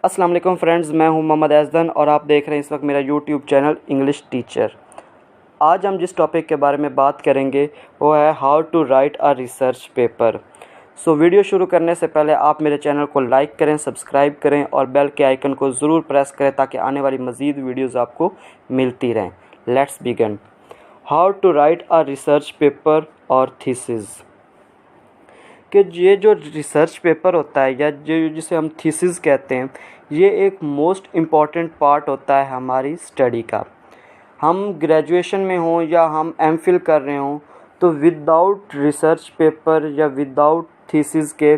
अस्सलाम वालेकुम फ्रेंड्स, मैं हूं मोहम्मद ऐज़न और आप देख रहे हैं इस वक्त मेरा यूट्यूब चैनल इंग्लिश टीचर। आज हम जिस टॉपिक के बारे में बात करेंगे वो है how to write a research paper. Video शुरू करने से पहले आप मेरे चैनल को लाइक करें, सब्सक्राइब करें और बेल के आइकन को ज़रूर प्रेस करें ताकि आने वाली मज़ीद वीडियोज़ आपको मिलती रहें। Let's begin. How to write a research paper और थीसिस। कि ये जो रिसर्च पेपर होता है या जो जिसे हम थीसिस कहते हैं, ये एक मोस्ट इम्पॉर्टेंट पार्ट होता है हमारी स्टडी का। हम ग्रेजुएशन में हों या हम एमफिल कर रहे हों, तो विदाउट रिसर्च पेपर या विदाउट थीसिस के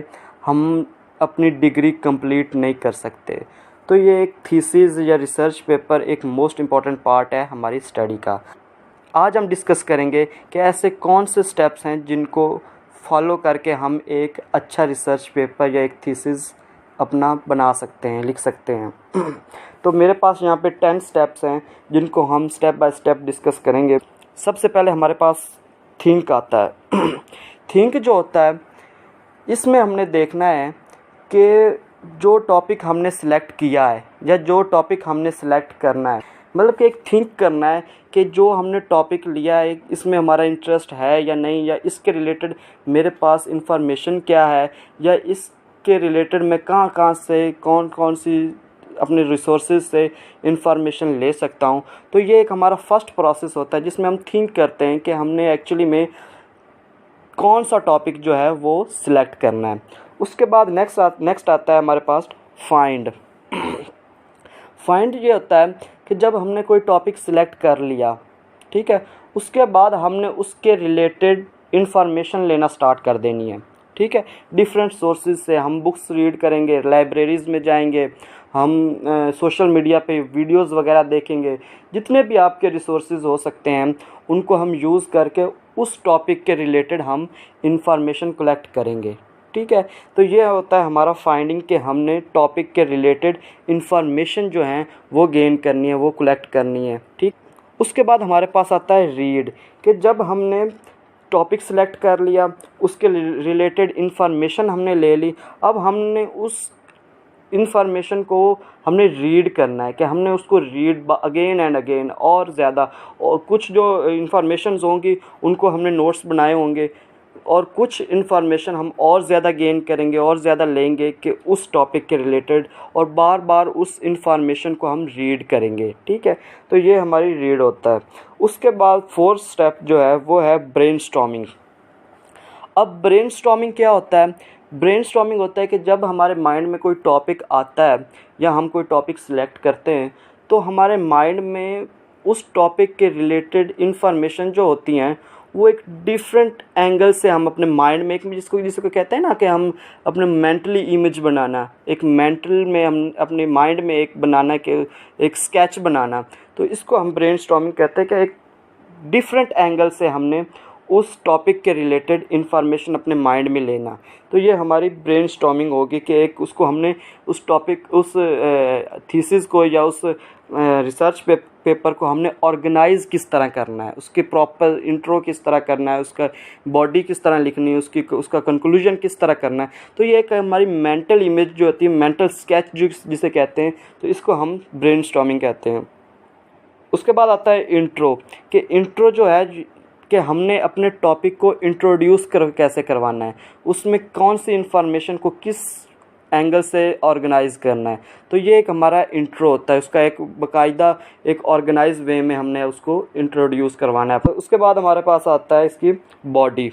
हम अपनी डिग्री कंप्लीट नहीं कर सकते। तो ये एक थीसिस या रिसर्च पेपर एक मोस्ट इम्पॉर्टेंट पार्ट है हमारी स्टडी का। आज हम डिस्कस करेंगे कि ऐसे कौन से स्टेप्स हैं जिनको फॉलो करके हम एक अच्छा रिसर्च पेपर या एक थीसिस अपना बना सकते हैं, लिख सकते हैं। तो मेरे पास यहाँ पे 10 स्टेप्स हैं जिनको हम स्टेप बाय स्टेप डिस्कस करेंगे। सबसे पहले हमारे पास थिंक आता है। थिंक जो होता है, इसमें हमने देखना है कि जो टॉपिक हमने सिलेक्ट किया है या जो टॉपिक हमने सिलेक्ट करना है, मतलब कि एक थिंक करना है कि जो हमने टॉपिक लिया है इसमें हमारा इंटरेस्ट है या नहीं, या इसके रिलेटेड मेरे पास इंफॉर्मेशन क्या है, या इसके रिलेटेड मैं कहाँ कहाँ से कौन कौन सी अपने रिसोर्सेज से इंफॉर्मेशन ले सकता हूँ। तो ये एक हमारा फर्स्ट प्रोसेस होता है जिसमें हम थिंक करते हैं कि हमने एक्चुअली कौन सा टॉपिक जो है वो सिलेक्ट करना है। उसके बाद नेक्स्ट आता है हमारे पास फाइंड। फाइंड ये होता है कि जब हमने कोई टॉपिक सिलेक्ट कर लिया, ठीक है, उसके बाद हमने उसके रिलेटेड इंफॉर्मेशन लेना स्टार्ट कर देनी है। ठीक है, डिफरेंट सोर्सेज से हम बुक्स रीड करेंगे, लाइब्रेरीज़ में जाएंगे, हम सोशल मीडिया पे वीडियोस वगैरह देखेंगे, जितने भी आपके रिसोर्सेज हो सकते हैं उनको हम यूज़ करके उस टॉपिक के रिलेटेड हम इंफॉर्मेशन कलेक्ट करेंगे। ठीक है, तो ये होता है हमारा फाइंडिंग कि हमने टॉपिक के रिलेटेड इंफॉर्मेशन जो है वो गेन करनी है, वो कलेक्ट करनी है। ठीक, उसके बाद हमारे पास आता है रीड, कि जब हमने टॉपिक सेलेक्ट कर लिया, उसके रिलेटेड इंफॉर्मेशन हमने ले ली, अब हमने उस इंफॉर्मेशन को हमने रीड करना है कि हमने उसको रीड अगेन एंड अगेन और ज़्यादा, और कुछ जो इंफॉर्मेशंस होंगी उनको हमने नोट्स बनाए होंगे और कुछ इन्फॉर्मेशन हम और ज़्यादा गेन करेंगे और ज़्यादा लेंगे कि उस टॉपिक के रिलेटेड, और बार बार उस इन्फॉर्मेशन को हम रीड करेंगे। ठीक है, तो ये हमारी रीड होता है। उसके बाद फोर्थ स्टेप जो है वो है ब्रेनस्टॉर्मिंग। अब ब्रेनस्टॉर्मिंग क्या होता है? ब्रेनस्टॉर्मिंग होता है कि जब हमारे माइंड में कोई टॉपिक आता है या हम कोई टॉपिक सिलेक्ट करते हैं, तो हमारे माइंड में उस टॉपिक के रिलेटेड इन्फॉर्मेशन जो होती हैं वो एक डिफरेंट एंगल से हम अपने माइंड में, एक जिसको कहते हैं ना कि हम अपने मेंटली इमेज बनाना, एक मेंटल में हम अपने माइंड में एक बनाना कि एक स्केच बनाना, तो इसको हम ब्रेनस्टॉर्मिंग कहते हैं कि एक डिफरेंट एंगल से हमने उस टॉपिक के रिलेटेड इन्फॉर्मेशन अपने माइंड में लेना। तो ये हमारी ब्रेनस्टॉर्मिंग होगी कि एक उसको हमने उस टॉपिक, उस थीसिस को या उस रिसर्च पेपर को हमने ऑर्गेनाइज़ किस तरह करना है, उसकी प्रॉपर इंट्रो किस तरह करना है, उसका बॉडी किस तरह लिखनी है, उसका कंक्लूजन किस तरह करना है। तो ये एक हमारी मेंटल इमेज जो होती है, मेंटल स्केच जिसे कहते हैं, तो इसको हम ब्रेनस्टॉर्मिंग कहते हैं। उसके बाद आता है इंट्रो, कि इंट्रो जो है कि हमने अपने टॉपिक को इंट्रोड्यूस कैसे करवाना है, उसमें कौन सी इन्फॉर्मेशन को किस एंगल से ऑर्गेनाइज़ करना है। तो ये एक हमारा इंट्रो होता है, उसका एक बाकायदा एक ऑर्गेनाइज वे में हमने उसको इंट्रोड्यूस करवाना है। उसके बाद हमारे पास आता है इसकी बॉडी।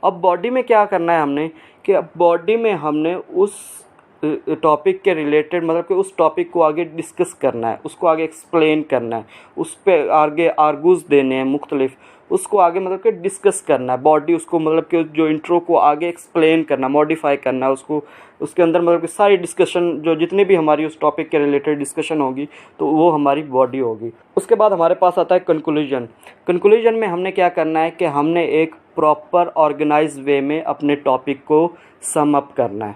अब बॉडी में क्या करना है हमने, कि अब बॉडी में हमने उस टॉपिक के रिलेटेड, मतलब कि उस टॉपिक को आगे डिस्कस करना है, उसको आगे एक्सप्लेन करना है, उस पर आगे आर्गूज देने हैं मुख्तलिफ, उसको आगे मतलब कि डिस्कस करना है। बॉडी उसको मतलब कि जो इंट्रो को आगे एक्सप्लेन करना, मॉडिफाई करना है उसको, उसके अंदर मतलब कि सारी डिस्कशन जो जितनी भी हमारी उस टॉपिक के रिलेटेड डिस्कशन होगी तो वो हमारी बॉडी होगी। उसके बाद हमारे पास आता है कंक्लूजन। कंक्लूजन में हमने क्या करना है कि हमने एक प्रॉपर ऑर्गेनाइज वे में अपने टॉपिक को सम अप करना है।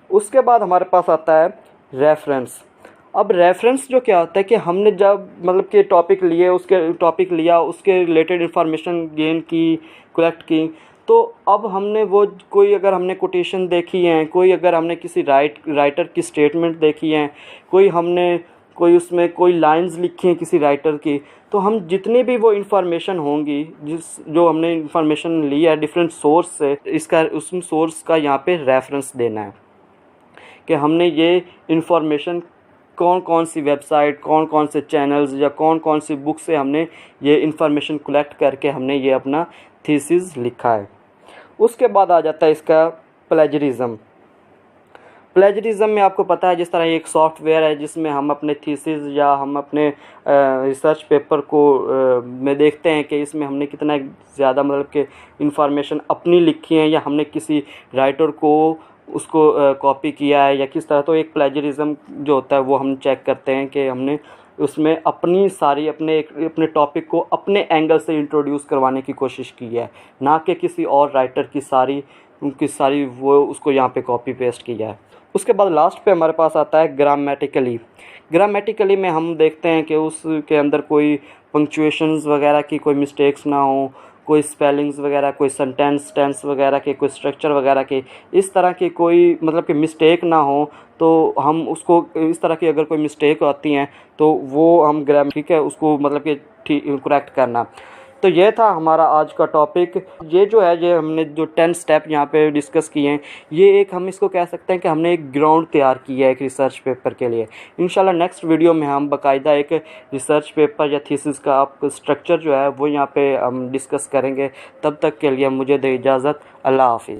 उसके बाद हमारे पास आता है रेफरेंस। अब रेफरेंस जो क्या होता है कि हमने जब मतलब कि टॉपिक लिया, उसके रिलेटेड इंफॉर्मेशन गेन की, कलेक्ट की, तो अब हमने वो कोई अगर हमने कोटेशन देखी है, कोई अगर हमने किसी राइटर की स्टेटमेंट देखी है, कोई उसमें कोई लाइंस लिखी हैं किसी राइटर की, तो हम जितनी भी वो इन्फॉर्मेशन होंगी, जो हमने इन्फॉर्मेशन ली है डिफरेंट सोर्स से, उस सोर्स का यहाँ पे रेफरेंस देना है कि हमने ये इन्फॉर्मेशन कौन कौन सी वेबसाइट, कौन कौन से चैनल्स या कौन कौन सी बुक से हमने ये इन्फॉर्मेशन कलेक्ट करके हमने ये अपना थीसिस लिखा है। उसके बाद आ जाता है इसका प्लेजरिज्म। प्लेजरिज्म में आपको पता है जिस तरह एक सॉफ्टवेयर है जिसमें हम अपने थीसिस या हम अपने रिसर्च पेपर को में देखते हैं कि इसमें हमने कितना ज़्यादा मतलब कि इन्फॉर्मेशन अपनी लिखी है या हमने किसी राइटर को उसको कॉपी किया है या किस तरह। तो एक प्लेजरिज्म जो होता है वो हम चेक करते हैं कि हमने उसमें अपनी सारी अपने टॉपिक को अपने एंगल से इंट्रोड्यूस करवाने की कोशिश की है, ना कि किसी और राइटर की सारी वो उसको यहाँ पे कॉपी पेस्ट किया है। उसके बाद लास्ट पे हमारे पास आता है ग्रामेटिकली में हम देखते हैं कि उसके अंदर कोई पंक्चुएशंस वगैरह की कोई मिस्टेक्स ना हो, कोई स्पेलिंग्स वगैरह, कोई सेंटेंस टेंस वगैरह के, कोई स्ट्रक्चर वगैरह के, इस तरह की कोई मतलब कि मिस्टेक ना हो। तो हम उसको इस तरह की अगर कोई मिस्टेक आती हैं तो वो हम ठीक है उसको मतलब कि ठीक करेक्ट करना। तो ये था हमारा आज का टॉपिक। ये जो है ये हमने जो 10 स्टेप यहाँ पे डिस्कस किए हैं, ये एक हम इसको कह सकते हैं कि हमने एक ग्राउंड तैयार किया है एक रिसर्च पेपर के लिए। इंशाल्लाह नेक्स्ट वीडियो में हम बाकायदा एक रिसर्च पेपर या थीसिस का आप स्ट्रक्चर जो है वो यहाँ पे हम डिस्कस करेंगे। तब तक के लिए मुझे दे इजाज़त। अल्लाह हाफिज़।